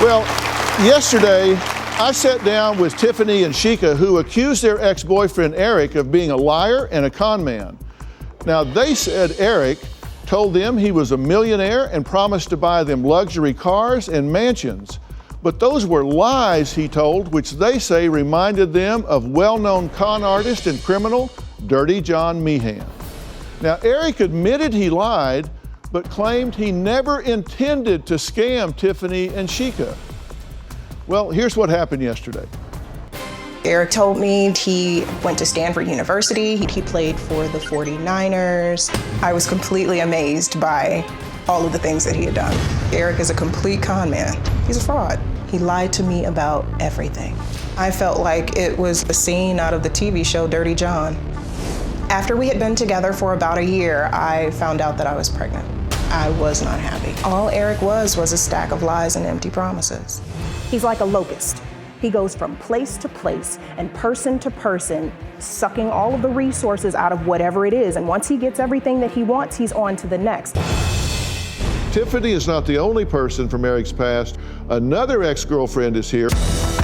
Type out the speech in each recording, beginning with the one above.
Well, yesterday, I sat down with Tiffany and Sheikah, who accused their ex-boyfriend Eric of being a liar and a con man. Now, they said Eric told them he was a millionaire and promised to buy them luxury cars and mansions. But those were lies, he told, which they say reminded them of well-known con artist and criminal Dirty John Meehan. Now, Eric admitted he lied, but claimed he never intended to scam Tiffany and Sheikah. Well, here's what happened yesterday. Eric told me he went to Stanford University. He played for the 49ers. I was completely amazed by all of the things that he had done. Eric is a complete con man. He's a fraud. He lied to me about everything. I felt like it was a scene out of the TV show Dirty John. After we had been together for about a year, I found out that I was pregnant. I was not happy. All Eric was a stack of lies and empty promises. He's like a locust. He goes from place to place and person to person, sucking all of the resources out of whatever it is. And once he gets everything that he wants, he's on to the next. Tiffany is not the only person from Eric's past. Another ex-girlfriend is here.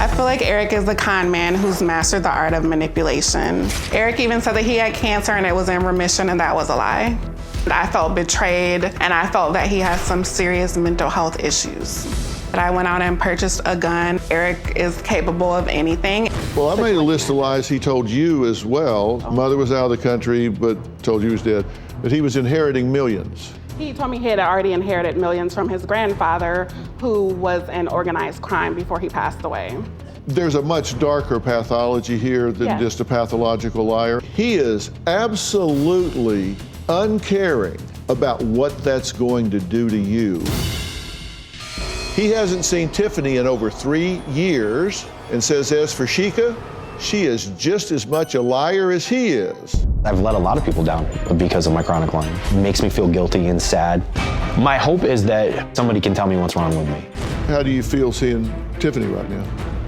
I feel like Eric is a con man who's mastered the art of manipulation. Eric even said that he had cancer and it was in remission, and that was a lie. I felt betrayed, and I felt that he has some serious mental health issues. But I went out and purchased a gun. Eric is capable of anything. Well, I made a list of lies he told you as well. Mother was out of the country, but told you he was dead. But he was inheriting millions. He told me he had already inherited millions from his grandfather, who was in organized crime before he passed away. There's a much darker pathology here than just a pathological liar. He is absolutely uncaring about what that's going to do to you. He hasn't seen Tiffany in over 3 years and says, as for Sheikah, she is just as much a liar as he is. I've let a lot of people down because of my chronic lying. It makes me feel guilty and sad. My hope is that somebody can tell me what's wrong with me. How do you feel seeing Tiffany right now?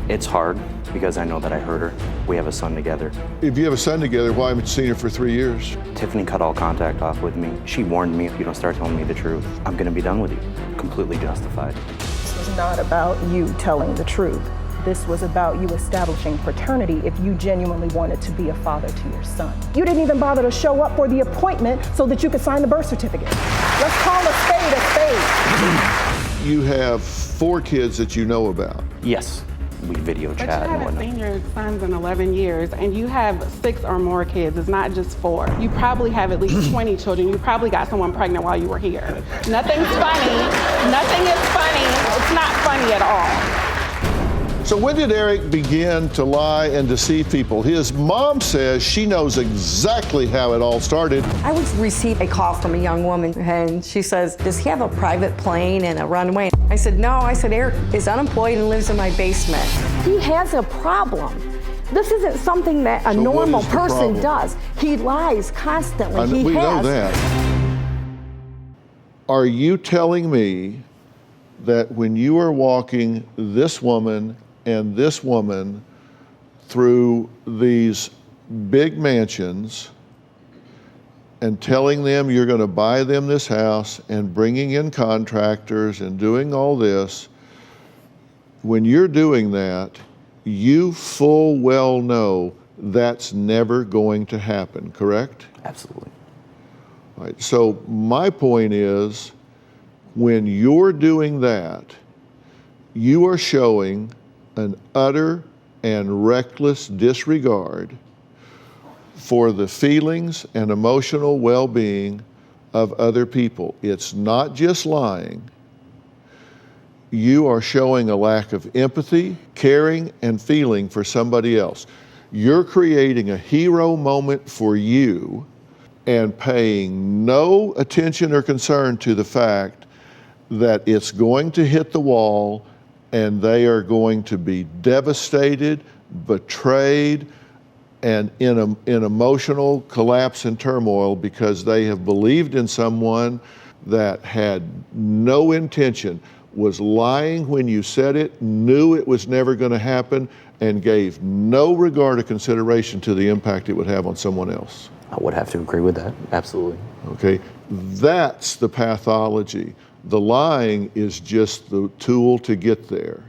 It's hard because I know that I hurt her. We have a son together. If you have a son together, why haven't you seen her for 3 years? Tiffany cut all contact off with me. She warned me, if you don't start telling me the truth, I'm gonna be done with you. Completely justified. This was not about you telling the truth. This was about you establishing paternity if you genuinely wanted to be a father to your son. You didn't even bother to show up for the appointment so that you could sign the birth certificate. Let's call a spade a spade. You have 4 kids that you know about. Yes, we video chat and But you haven't whatnot. seen your sons in 11 years, and you have 6 or more kids. It's not just 4. You probably have at least 20 children. You probably got someone pregnant while you were here. Nothing's funny. Nothing is funny. It's not funny at all. So when did Eric begin to lie and deceive people? His mom says she knows exactly how it all started. I would receive a call from a young woman, and she says, does he have a private plane and a runway? I said, no. I said, Eric is unemployed and lives in my basement. He has a problem. This isn't something that a normal person does. He lies constantly. We know that. Are you telling me that when you are walking this woman and this woman through these big mansions and telling them you're going to buy them this house and bringing in contractors and doing all this, when you're doing that, you full well know that's never going to happen, correct? Absolutely. All right, so my point is, when you're doing that, you are showing an utter and reckless disregard for the feelings and emotional well-being of other people. It's not just lying. You are showing a lack of empathy, caring, and feeling for somebody else. You're creating a hero moment for you and paying no attention or concern to the fact that it's going to hit the wall and they are going to be devastated, betrayed, and in emotional collapse and turmoil because they have believed in someone that had no intention, was lying when you said it, knew it was never going to happen, and gave no regard or consideration to the impact it would have on someone else. I would have to agree with that, absolutely. Okay, that's the pathology The lying is just the tool to get there.